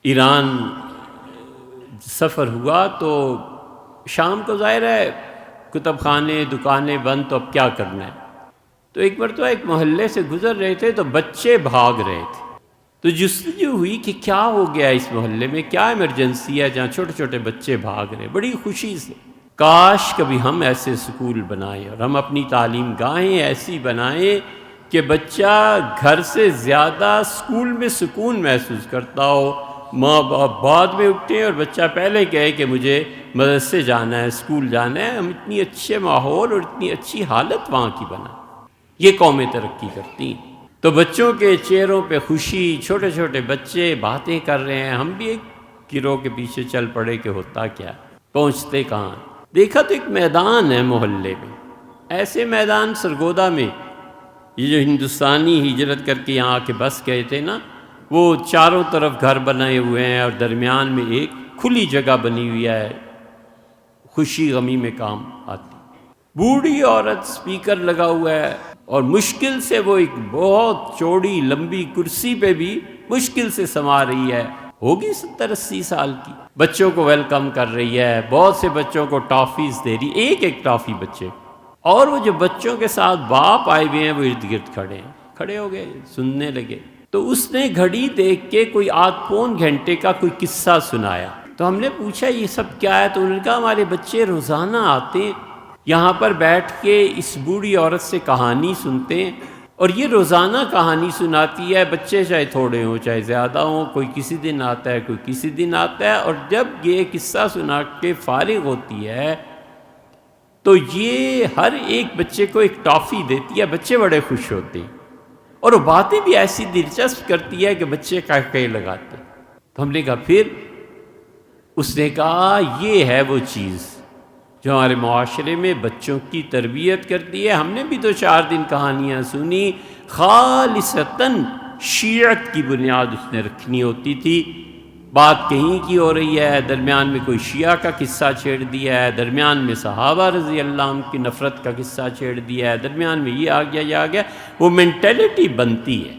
ایران سفر ہوا تو شام کو ظاہر ہے کتب خانے دکانیں بند، تو اب کیا کرنا ہے؟ تو ایک مرتبہ ایک محلے سے گزر رہے تھے تو بچے بھاگ رہے تھے، تو جستجو ہوئی کہ کیا ہو گیا اس محلے میں، کیا ایمرجنسی ہے جہاں چھوٹے چھوٹے بچے بھاگ رہے ہیں۔ بڑی خوشی سے کاش کبھی ہم ایسے سکول بنائیں اور ہم اپنی تعلیم گاہیں ایسی بنائیں کہ بچہ گھر سے زیادہ سکول میں سکون محسوس کرتا ہو، ماں باپ بعد میں اٹھتے ہیں اور بچہ پہلے کہے کہ مجھے مدرسے جانا ہے، سکول جانا ہے۔ ہم اتنی اچھے ماحول اور اتنی اچھی حالت وہاں کی بنائیں، یہ قومیں ترقی کرتی ہیں۔ تو بچوں کے چہروں پہ خوشی، چھوٹے چھوٹے بچے باتیں کر رہے ہیں، ہم بھی ایک گروہ کے پیچھے چل پڑے کہ ہوتا کیا، پہنچتے کہاں۔ دیکھا تو ایک میدان ہے محلے میں، ایسے میدان سرگودا میں، یہ جو ہندوستانی ہجرت کر کے یہاں آ کے بس گئے تھے نا، وہ چاروں طرف گھر بنائے ہوئے ہیں اور درمیان میں ایک کھلی جگہ بنی ہوئی ہے، خوشی غمی میں کام آتی۔ بوڑھی عورت سپیکر لگا ہوا ہے اور مشکل سے وہ ایک بہت چوڑی لمبی کرسی پہ بھی مشکل سے سما رہی ہے، ہوگی 70-80 سال کی، بچوں کو ویلکم کر رہی ہے، بہت سے بچوں کو ٹافیز دے رہی، ایک ایک ٹافی بچے، اور وہ جو بچوں کے ساتھ باپ آئے ہوئے ہیں وہ ارد گرد کھڑے ہیں، کھڑے ہو گئے سننے لگے۔ تو اس نے گھڑی دیکھ کے کوئی آدھ پون گھنٹے کا کوئی قصہ سنایا، تو ہم نے پوچھا یہ سب کیا ہے؟ تو انہوں نے کہا ہمارے بچے روزانہ آتے ہیں یہاں پر بیٹھ کے اس بوڑھی عورت سے کہانی سنتے ہیں، اور یہ روزانہ کہانی سناتی ہے، بچے چاہے تھوڑے ہوں چاہے زیادہ ہوں، کوئی کسی دن آتا ہے کوئی کسی دن آتا ہے، اور جب یہ قصہ سنا کے فارغ ہوتی ہے تو یہ ہر ایک بچے کو ایک ٹافی دیتی ہے، بچے بڑے خوش ہوتے ہیں، اور وہ باتیں بھی ایسی دلچسپ کرتی ہے کہ بچے قہقہے لگاتے ہیں۔ تو ہم نے کہا پھر؟ اس نے کہا یہ ہے وہ چیز جو ہمارے معاشرے میں بچوں کی تربیت کرتی ہے۔ ہم نے بھی 2-4 دن کہانیاں سنی، خالصتاً شیعت کی بنیاد اس نے رکھنی ہوتی تھی، بات کہیں کی ہو رہی ہے، درمیان میں کوئی شیعہ کا قصہ چھیڑ دیا ہے، درمیان میں صحابہ رضی اللہ عنہ کی نفرت کا قصہ چھیڑ دیا ہے، درمیان میں یہ آ گیا یہ آ گیا، وہ مینٹلٹی بنتی ہے۔